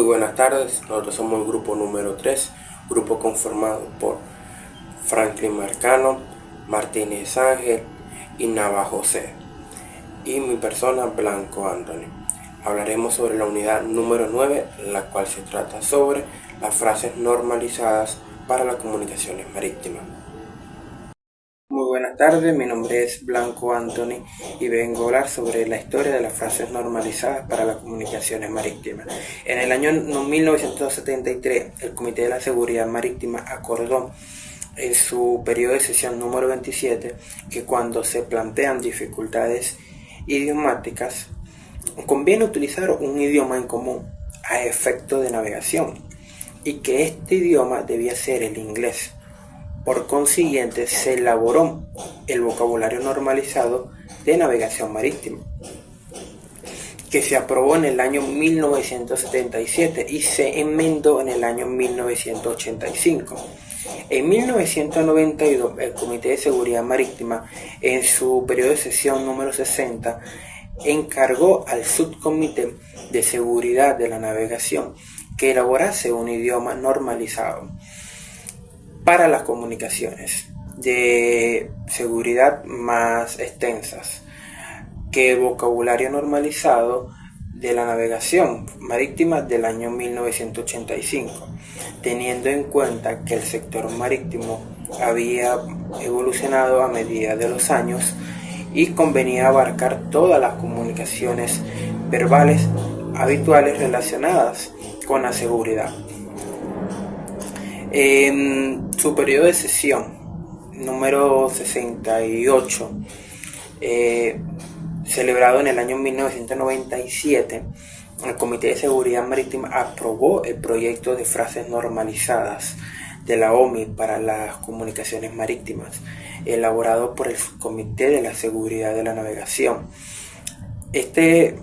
Muy buenas tardes, nosotros somos el grupo número 3, grupo conformado por Franklin Marcano, Martínez Ángel y Nava José, y mi persona Blanco Anthony. Hablaremos sobre la unidad número 9, la cual se trata sobre las frases normalizadas para las comunicaciones marítimas. Muy buenas tardes, mi nombre es Blanco Anthony y vengo a hablar sobre la historia de las frases normalizadas para las comunicaciones marítimas. En el año 1973, el Comité de la Seguridad Marítima acordó en su periodo de sesión número 27 que cuando se plantean dificultades idiomáticas, conviene utilizar un idioma en común a efecto de navegación y que este idioma debía ser el inglés. Por consiguiente, se elaboró el vocabulario normalizado de navegación marítima, que se aprobó en el año 1977 y se enmendó en el año 1985. En 1992, el Comité de Seguridad Marítima, en su periodo de sesión número 60, encargó al Subcomité de Seguridad de la Navegación que elaborase un idioma normalizado para las comunicaciones de seguridad más extensas que el vocabulario normalizado de la navegación marítima del año 1985, teniendo en cuenta que el sector marítimo había evolucionado a medida de los años y convenía abarcar todas las comunicaciones verbales habituales relacionadas con la seguridad. En su periodo de sesión número 68, celebrado en el año 1997, el Comité de Seguridad Marítima aprobó el proyecto de frases normalizadas de la OMI para las comunicaciones marítimas, elaborado por el Comité de la Seguridad de la Navegación. Este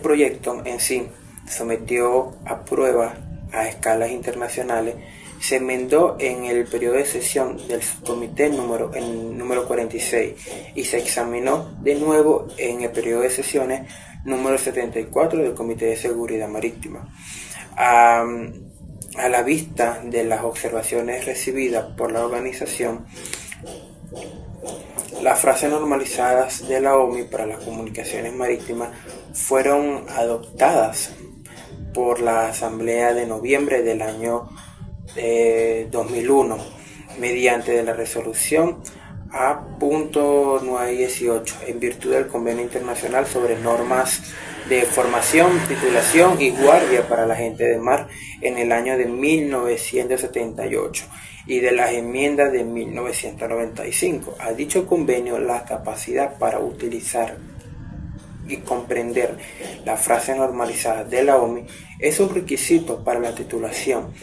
proyecto en sí sometió a prueba a escalas internacionales. Se enmendó en el periodo de sesión del comité número 46 y se examinó de nuevo en el periodo de sesiones número 74 del Comité de Seguridad Marítima. A la vista de las observaciones recibidas por la organización, las frases normalizadas de la OMI para las comunicaciones marítimas fueron adoptadas por la Asamblea de noviembre del año 2001 mediante de la resolución A.918 en virtud del Convenio Internacional sobre Normas de Formación, Titulación y Guardia para la Gente de Mar en el año de 1978 y de las enmiendas de 1995. A dicho convenio, la capacidad para utilizar y comprender la frase normalizada de la OMI es un requisito para la titulación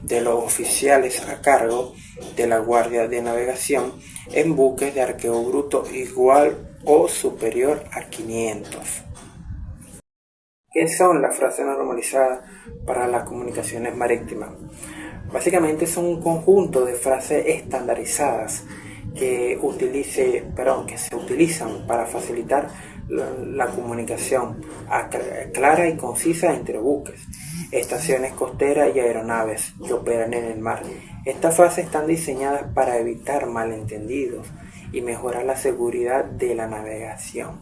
de los oficiales a cargo de la Guardia de Navegación en buques de arqueo bruto igual o superior a 500. ¿Qué son las frases normalizadas para las comunicaciones marítimas? Básicamente son un conjunto de frases estandarizadas que se utilizan para facilitar la comunicación clara y concisa entre buques, estaciones costeras y aeronaves que operan en el mar. Estas frases están diseñadas para evitar malentendidos y mejorar la seguridad de la navegación.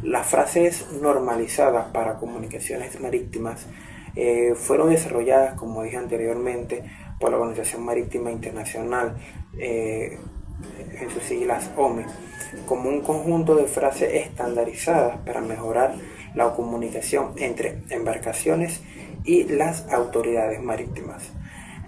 Las frases normalizadas para comunicaciones marítimas fueron desarrolladas, como dije anteriormente, por la Organización Marítima Internacional, en sus siglas OMI, como un conjunto de frases estandarizadas para mejorar la comunicación entre embarcaciones y las autoridades marítimas.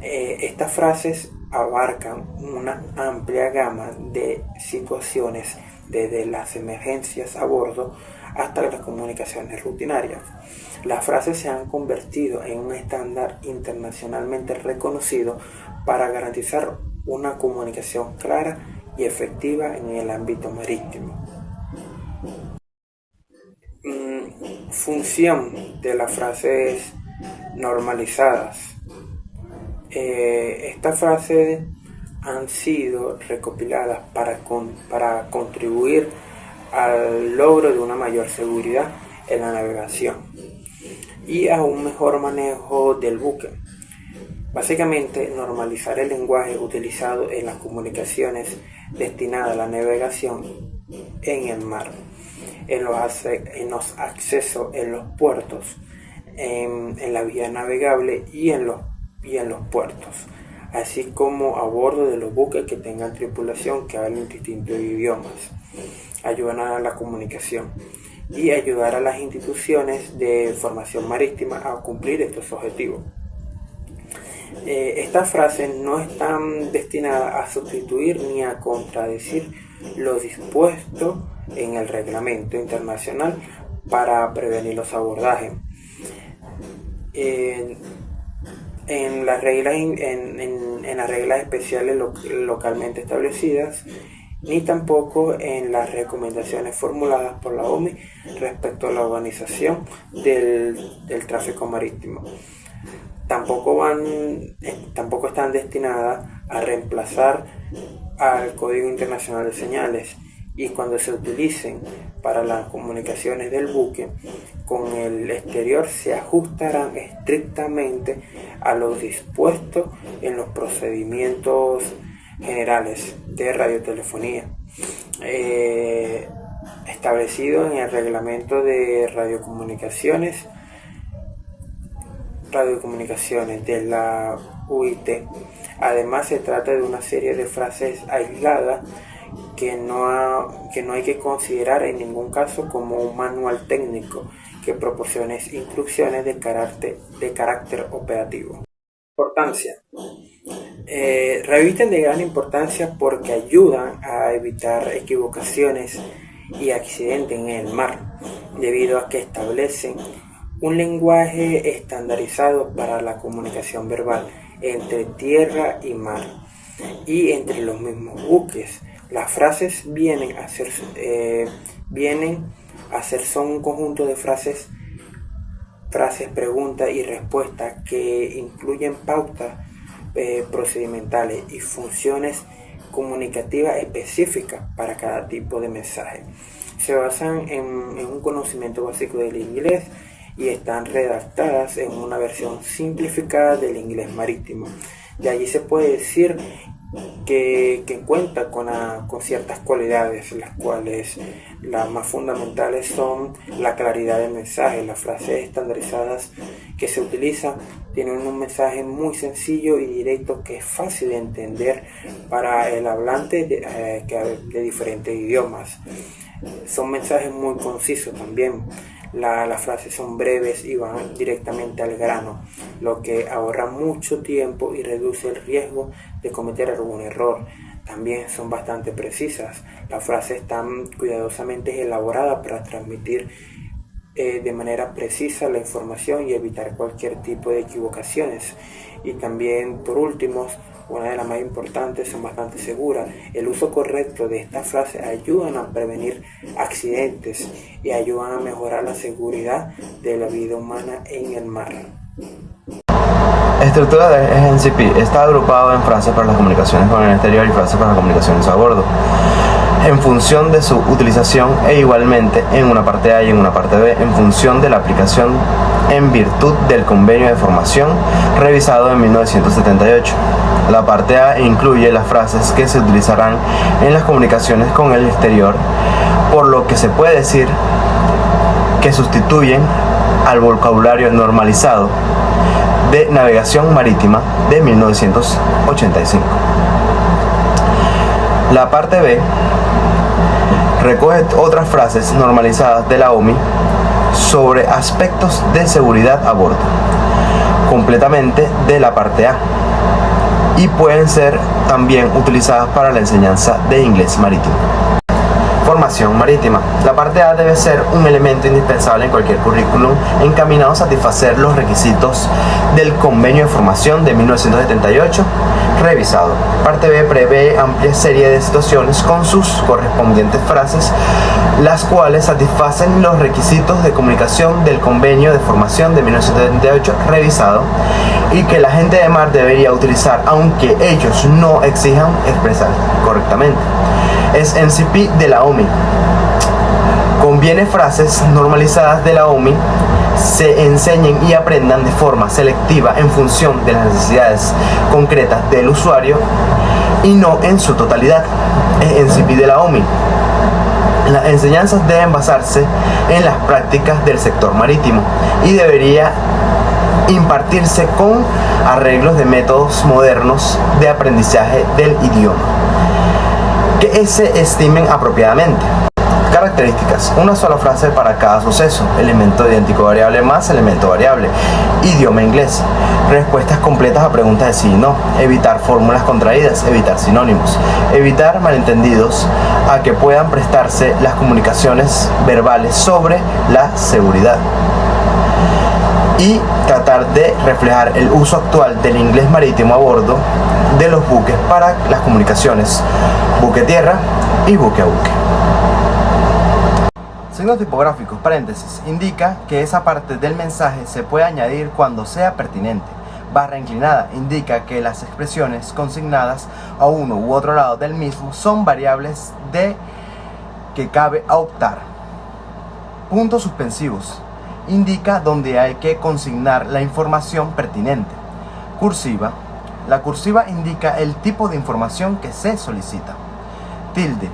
Estas frases abarcan una amplia gama de situaciones, desde las emergencias a bordo hasta las comunicaciones rutinarias. Las frases se han convertido en un estándar internacionalmente reconocido para garantizar una comunicación clara y efectiva en el ámbito marítimo. Función de las frases normalizadas. Estas frases han sido recopiladas para contribuir al logro de una mayor seguridad en la navegación. y a un mejor manejo del buque. Básicamente, normalizar el lenguaje utilizado en las comunicaciones destinadas a la navegación en el mar, en los accesos en los puertos, en la vía navegable y en los puertos, así como a bordo de los buques que tengan tripulación que hablen distintos idiomas. Ayudan a la comunicación y ayudar a las instituciones de formación marítima a cumplir estos objetivos. Estas frases no están destinadas a sustituir ni a contradecir lo dispuesto en el reglamento internacional para prevenir los abordajes. En las reglas especiales localmente establecidas, ni tampoco en las recomendaciones formuladas por la OMI respecto a la organización del tráfico marítimo. Tampoco están destinadas a reemplazar al Código Internacional de Señales, y cuando se utilicen para las comunicaciones del buque con el exterior se ajustarán estrictamente a lo dispuesto en los procedimientos generales de radiotelefonía establecido en el reglamento de radiocomunicaciones de la UIT. Además, se trata de una serie de frases aisladas que no hay que considerar en ningún caso como un manual técnico que proporcione instrucciones de carácter operativo. Importancia. Revisten de gran importancia porque ayudan a evitar equivocaciones y accidentes en el mar, debido a que establecen un lenguaje estandarizado para la comunicación verbal entre tierra y mar y entre los mismos buques. Las frases vienen a ser son un conjunto de frases, preguntas y respuestas que incluyen pautas procedimentales y funciones comunicativas específicas para cada tipo de mensaje. Se basan en un conocimiento básico del inglés y están redactadas en una versión simplificada del inglés marítimo. De allí se puede decir que cuenta con ciertas cualidades, las cuales las más fundamentales son la claridad del mensaje. Las frases estandarizadas que se utilizan tienen un mensaje muy sencillo y directo que es fácil de entender para el hablante de diferentes idiomas. Son mensajes muy concisos también. Las frases son breves y van directamente al grano, lo que ahorra mucho tiempo y reduce el riesgo de cometer algún error. También son bastante precisas. Las frases están cuidadosamente elaboradas para transmitir de manera precisa la información y evitar cualquier tipo de equivocaciones. Y también, por último, una de las más importantes, son bastante seguras. El uso correcto de estas frases ayudan a prevenir accidentes y ayudan a mejorar la seguridad de la vida humana en el mar. Estructura de SNCP está agrupado en frases para las comunicaciones con el exterior y frases para las comunicaciones a bordo, en función de su utilización e igualmente en una parte A y en una parte B en función de la aplicación en virtud del convenio de formación revisado en 1978. La parte A incluye las frases que se utilizarán en las comunicaciones con el exterior, por lo que se puede decir que sustituyen al vocabulario normalizado de navegación marítima de 1985. La parte B recoge otras frases normalizadas de la OMI sobre aspectos de seguridad a bordo, completamente de la parte A, y pueden ser también utilizadas para la enseñanza de inglés marítimo. Formación marítima. La parte A debe ser un elemento indispensable en cualquier currículum encaminado a satisfacer los requisitos del Convenio de Formación de 1978 revisado. Parte B prevé amplia serie de situaciones con sus correspondientes frases, las cuales satisfacen los requisitos de comunicación del Convenio de Formación de 1978 revisado y que la gente de mar debería utilizar aunque ellos no exijan expresar correctamente. Es SNCP de la OMI. Conviene frases normalizadas de la OMI se enseñen y aprendan de forma selectiva en función de las necesidades concretas del usuario y no en su totalidad. En sí pide la OMI. Las enseñanzas deben basarse en las prácticas del sector marítimo y debería impartirse con arreglos de métodos modernos de aprendizaje del idioma que se estimen apropiadamente. Características: una sola frase para cada suceso, elemento idéntico variable más elemento variable. Idioma inglés: respuestas completas a preguntas de sí y no, evitar fórmulas contraídas, evitar sinónimos, evitar malentendidos a que puedan prestarse las comunicaciones verbales sobre la seguridad, y tratar de reflejar el uso actual del inglés marítimo a bordo de los buques para las comunicaciones buque-tierra y buque a buque. Signos tipográficos, paréntesis, indica que esa parte del mensaje se puede añadir cuando sea pertinente. Barra inclinada indica que las expresiones consignadas a uno u otro lado del mismo son variables de que cabe optar. Puntos suspensivos indica donde hay que consignar la información pertinente. Cursiva. La cursiva indica el tipo de información que se solicita. Tilde.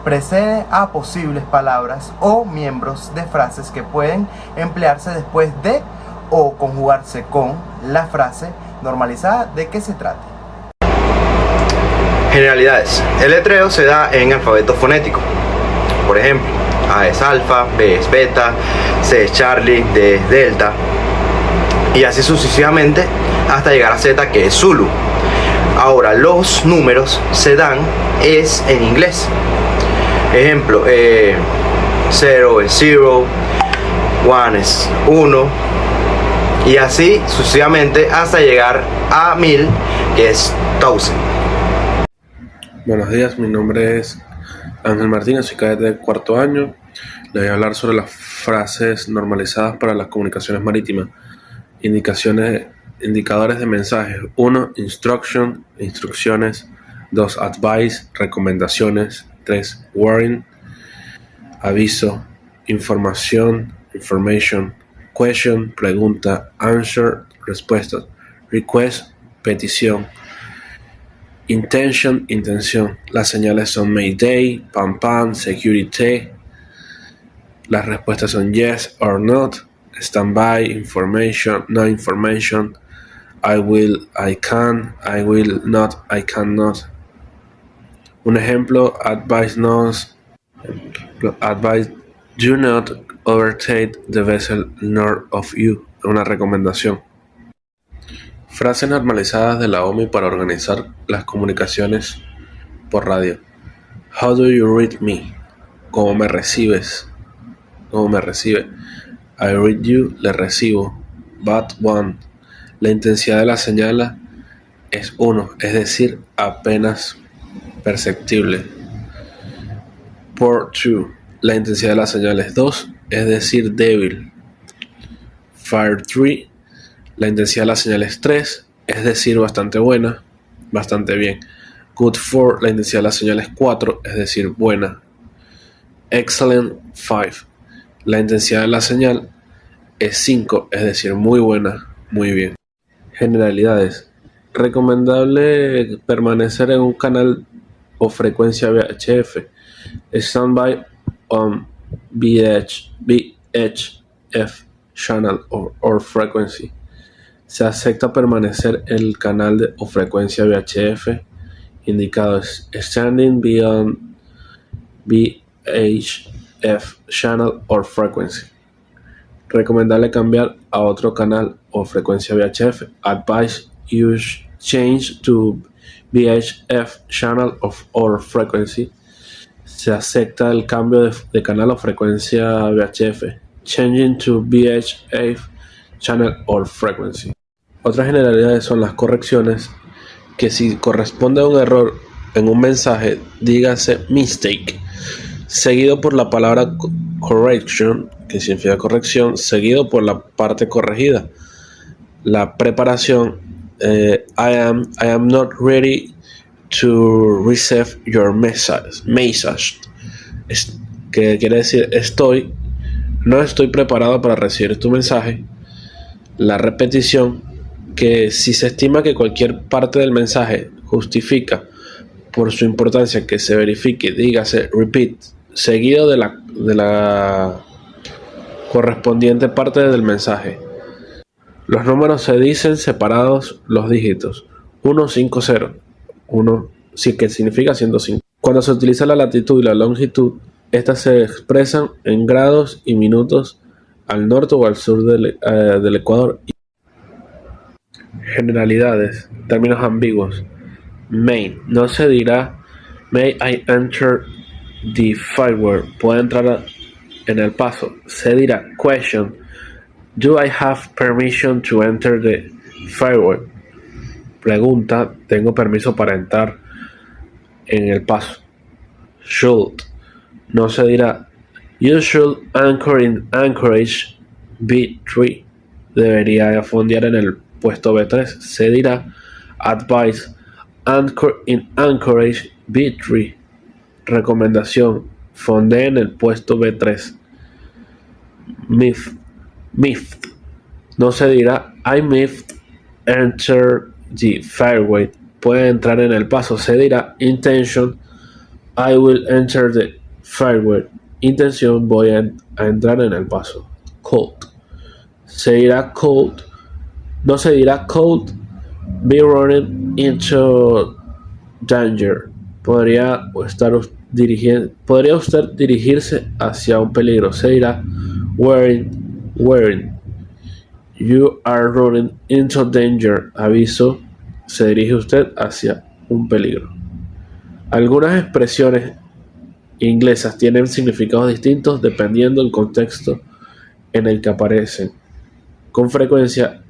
Precede a posibles palabras o miembros de frases que pueden emplearse después de o conjugarse con la frase normalizada de que se trate. Generalidades. El letreo se da en alfabeto fonético. Por ejemplo, A es alfa, B es beta, C es Charlie, D es delta, y así sucesivamente hasta llegar a Z, que es Zulu. Ahora, los números se dan es en inglés. Ejemplo, 0 es 0, 1 es 1, y así sucesivamente hasta llegar a 1000, que es 1000. Buenos días, mi nombre es Ángel Martínez, soy cadete de cuarto año. Les voy a hablar sobre las frases normalizadas para las comunicaciones marítimas. Indicadores de mensajes: 1. Instruction, instrucciones. 2. Advice, recomendaciones. 3. Warning, aviso. Información, information. Question, pregunta. Answer, respuesta. Request, petición. Intention, intención. Las señales son Mayday, Pam Pam, Security. Las respuestas son yes or not. Standby, information, no information. I will, I can, I will not, I cannot. Un ejemplo: advise do not overtake the vessel north of you. Una recomendación. Frases normalizadas de la OMI para organizar las comunicaciones por radio. How do you read me? ¿Cómo me recibes? ¿Cómo me recibe? I read you, le recibo. But 1. La intensidad de la señal es 1, es decir, apenas perceptible. Por 2. La intensidad de la señal es 2, es decir, débil. Fire 3. La intensidad de la señal es 3, es decir, bastante buena, bastante bien. Good 4. La intensidad de la señal es 4, es decir, buena. Excellent 5. La intensidad de la señal es 5, es decir, muy buena, muy bien. Generalidades. Recomendable permanecer en un canal o frecuencia VHF. Standby on VHF channel or frequency. Se acepta permanecer en el canal o frecuencia VHF indicado es standing beyond VHF channel or frequency. Recomendable cambiar a otro canal o frecuencia VHF. Advise use change to VHF channel or frequency. Se acepta el cambio de canal o frecuencia VHF. Changing to VHF channel or frequency. Otras generalidades son las correcciones, que si corresponde a un error en un mensaje, dígase mistake, seguido por la palabra correction, que significa corrección, seguido por la parte corregida. La preparación, I am not ready to receive your message, que quiere decir estoy no estoy preparado para recibir tu mensaje. La repetición, que si se estima que cualquier parte del mensaje justifica por su importancia que se verifique, dígase repeat, seguido de la correspondiente parte del mensaje. Los números se dicen separados los dígitos. 150, 1, sí, que significa 105. Cuando se utiliza la latitud y la longitud, estas se expresan en grados y minutos al norte o al sur del Ecuador. Generalidades, términos ambiguos. May, no se dirá may I enter the firewall, puede entrar en el paso. Se dirá question, do I have permission to enter the firewall? Pregunta, tengo permiso para entrar en el paso. Should, no se dirá you should anchor in Anchorage B3, debería fondear en el puesto B3. Se dirá advice, anchor in Anchorage B3, recomendación, fondee en el puesto B3. Miffed, no se dirá I miffed enter the fairway, puede entrar en el paso. Se dirá intention, I will enter the fairway, intención, voy a entrar en el paso. Cold, se dirá cold, no se dirá cold, be running into danger, podría usted dirigirse hacia un peligro. Se dirá wearing, you are running into danger, aviso, se dirige usted hacia un peligro. Algunas expresiones inglesas tienen significados distintos dependiendo del contexto en el que aparecen. Con frecuencia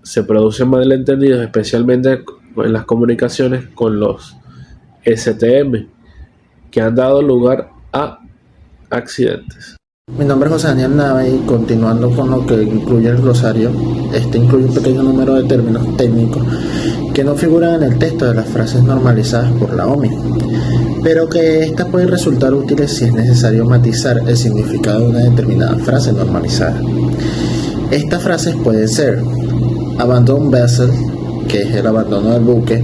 se producen malentendidos, especialmente en las comunicaciones con los STM, que han dado lugar a accidentes. Mi nombre es José Daniel Nava y continuando con lo que incluye el glosario, incluye un pequeño número de términos técnicos que no figuran en el texto de las frases normalizadas por la OMI, pero que estas pueden resultar útiles si es necesario matizar el significado de una determinada frase normalizada. Estas frases pueden ser abandon vessel, que es el abandono del buque,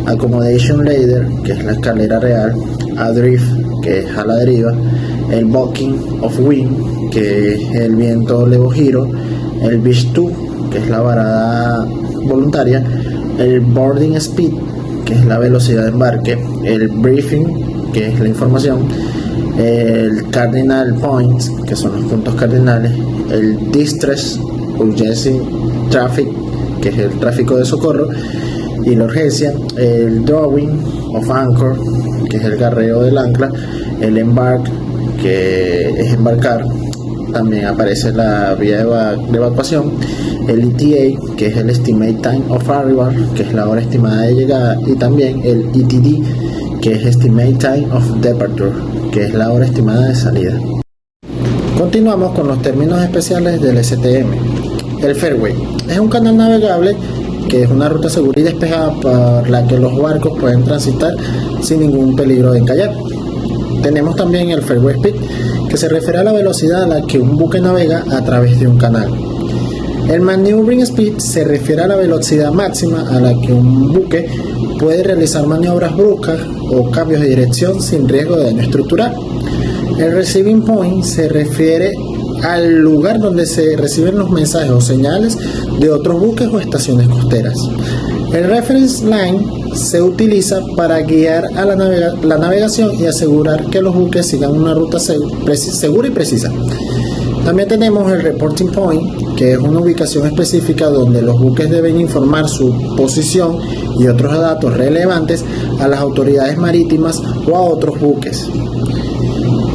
accommodation ladder, que es la escalera real, adrift, que es a la deriva, el bucking of wind, que es el viento levogiro, el beach to, que es la varada voluntaria, el boarding speed, que es la velocidad de embarque, el briefing, que es la información, el cardinal points, que son los puntos cardinales, el distress urgency traffic, que es el tráfico de socorro, y la urgencia, el drawing of anchor, que es el garreo del ancla, el embark, que es embarcar, también aparece la vía de evacuación, el ETA, que es el estimate time of arrival, que es la hora estimada de llegada, y también el ETD, que es estimate time of departure, que es la hora estimada de salida. Continuamos con los términos especiales del STM. El fairway es un canal navegable que es una ruta segura y despejada por la que los barcos pueden transitar sin ningún peligro de encallar. Tenemos también el fairway speed, que se refiere a la velocidad a la que un buque navega a través de un canal. El maneuvering speed se refiere a la velocidad máxima a la que un buque puede realizar maniobras bruscas o cambios de dirección sin riesgo de daño estructural. El receiving point se refiere al lugar donde se reciben los mensajes o señales de otros buques o estaciones costeras. El reference line se utiliza para guiar a la navegación y asegurar que los buques sigan una ruta segura y precisa. También tenemos el reporting point, que es una ubicación específica donde los buques deben informar su posición y otros datos relevantes a las autoridades marítimas o a otros buques.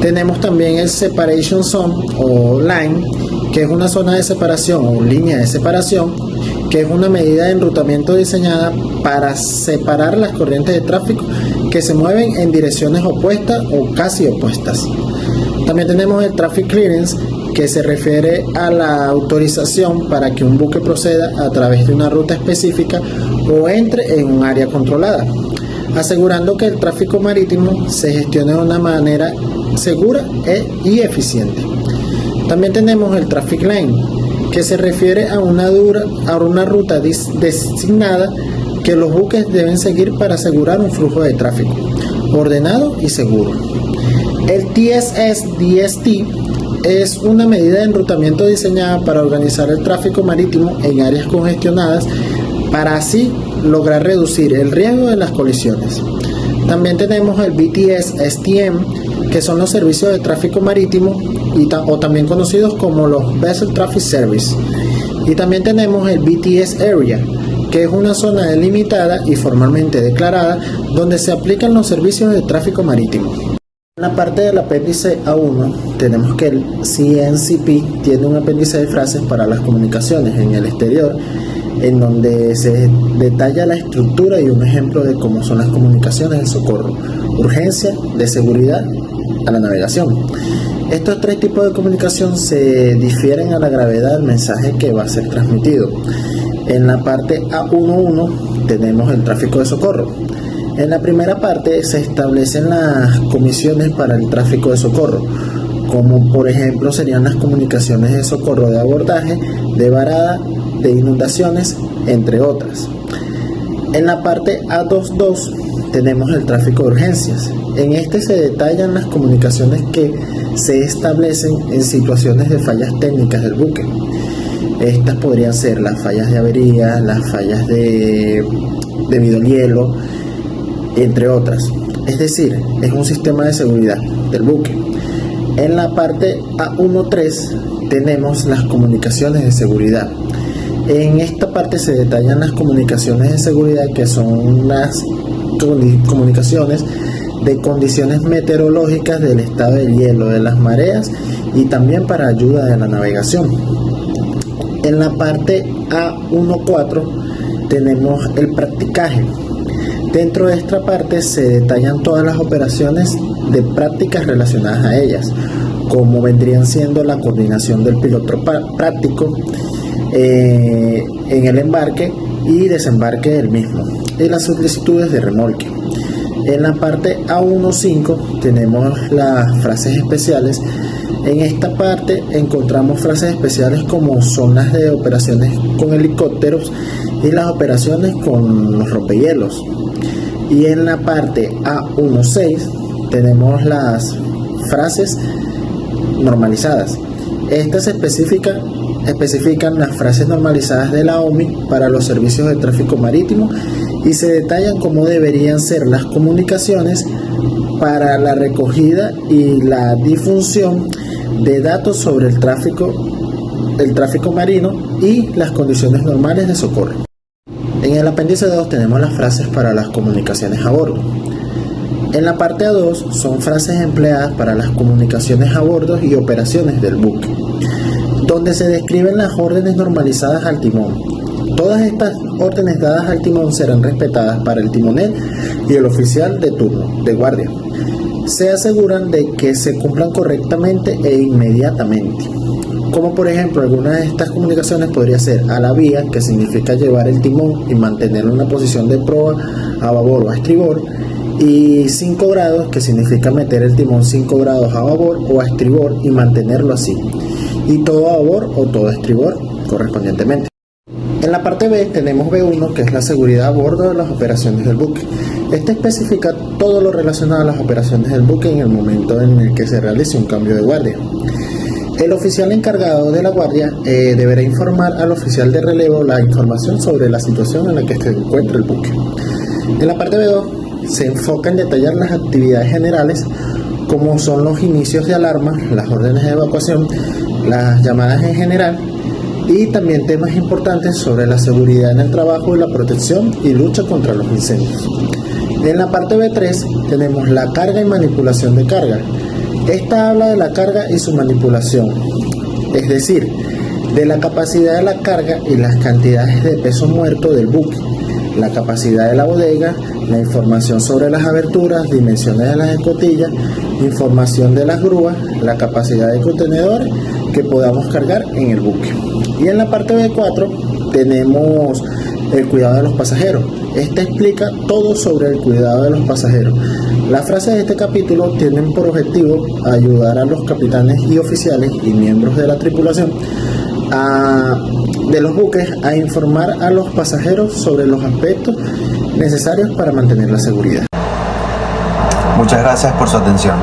Tenemos también el separation zone o line, que es una zona de separación o línea de separación, que es una medida de enrutamiento diseñada para separar las corrientes de tráfico que se mueven en direcciones opuestas o casi opuestas. También tenemos el traffic clearance, que se refiere a la autorización para que un buque proceda a través de una ruta específica o entre en un área controlada, asegurando que el tráfico marítimo se gestione de una manera segura y eficiente. También tenemos el traffic lane, que se refiere a una ruta designada que los buques deben seguir para asegurar un flujo de tráfico ordenado y seguro. El TSS-DST es una medida de enrutamiento diseñada para organizar el tráfico marítimo en áreas congestionadas para así lograr reducir el riesgo de las colisiones. También tenemos el BTS-STM, que son los servicios de tráfico marítimo o también conocidos como los Vessel Traffic Service. Y también tenemos el BTS Area, que es una zona delimitada y formalmente declarada donde se aplican los servicios de tráfico marítimo. En la parte del apéndice A1 tenemos que el CNCP tiene un apéndice de frases para las comunicaciones en el exterior, en donde se detalla la estructura y un ejemplo de cómo son las comunicaciones de socorro, urgencia, de seguridad a la navegación. Estos tres tipos de comunicación se difieren a la gravedad del mensaje que va a ser transmitido. En la parte A11 tenemos el tráfico de socorro. En la primera parte se establecen las comisiones para el tráfico de socorro, como por ejemplo serían las comunicaciones de socorro de abordaje, de varada, de inundaciones, entre otras. En la parte A22 tenemos el tráfico de urgencias. En este se detallan las comunicaciones que se establecen en situaciones de fallas técnicas del buque. Estas podrían ser las fallas de avería, las fallas debido al hielo, entre otras. Es decir, es un sistema de seguridad del buque. En la parte A13 tenemos las comunicaciones de seguridad. En esta parte se detallan las comunicaciones de seguridad, que son las comunicaciones de condiciones meteorológicas, del estado del hielo, de las mareas y también para ayuda de la navegación. En la parte A14 tenemos el practicaje. Dentro de esta parte se detallan todas las operaciones de prácticas relacionadas a ellas, como vendrían siendo la coordinación del piloto práctico en el embarque y desembarque del mismo, y las solicitudes de remolque. En la parte A15 tenemos las frases especiales. En esta parte encontramos frases especiales como son las de operaciones con helicópteros y las operaciones con los rompehielos. Y en la parte A16 tenemos las frases normalizadas. Estas especifican las frases normalizadas de la OMI para los servicios de tráfico marítimo y se detallan cómo deberían ser las comunicaciones para la recogida y la difusión de datos sobre el tráfico marino y las condiciones normales de socorro. En el apéndice 2 tenemos las frases para las comunicaciones a bordo. En la parte A2 son frases empleadas para las comunicaciones a bordo y operaciones del buque, donde se describen las órdenes normalizadas al timón. Todas estas órdenes dadas al timón serán respetadas para el timonel y el oficial de turno, de guardia. Se aseguran de que se cumplan correctamente e inmediatamente. Como por ejemplo, alguna de estas comunicaciones podría ser a la vía, que significa llevar el timón y mantenerlo en una posición de proa a babor o a estribor, y 5 grados, que significa meter el timón 5 grados a babor o a estribor y mantenerlo así, y todo a babor o todo a estribor correspondientemente. En la parte B tenemos B1, que es la seguridad a bordo de las operaciones del buque. Este especifica todo lo relacionado a las operaciones del buque en el momento en el que se realice un cambio de guardia. El oficial encargado de la guardia deberá informar al oficial de relevo la información sobre la situación en la que se encuentra el buque. En la parte B2 se enfoca en detallar las actividades generales, como son los inicios de alarma, las órdenes de evacuación, las llamadas en general, y también temas importantes sobre la seguridad en el trabajo y la protección y lucha contra los incendios. En la parte B3 tenemos la carga y manipulación de carga. Esta habla de la carga y su manipulación, es decir, de la capacidad de la carga y las cantidades de peso muerto del buque, la capacidad de la bodega, la información sobre las aberturas, dimensiones de las escotillas, información de las grúas, la capacidad de contenedores que podamos cargar en el buque. Y en la parte B4 tenemos el cuidado de los pasajeros. Este explica todo sobre el cuidado de los pasajeros. Las frases de este capítulo tienen por objetivo ayudar a los capitanes y oficiales y miembros de la tripulación de los buques a informar a los pasajeros sobre los aspectos necesarios para mantener la seguridad. Muchas gracias por su atención.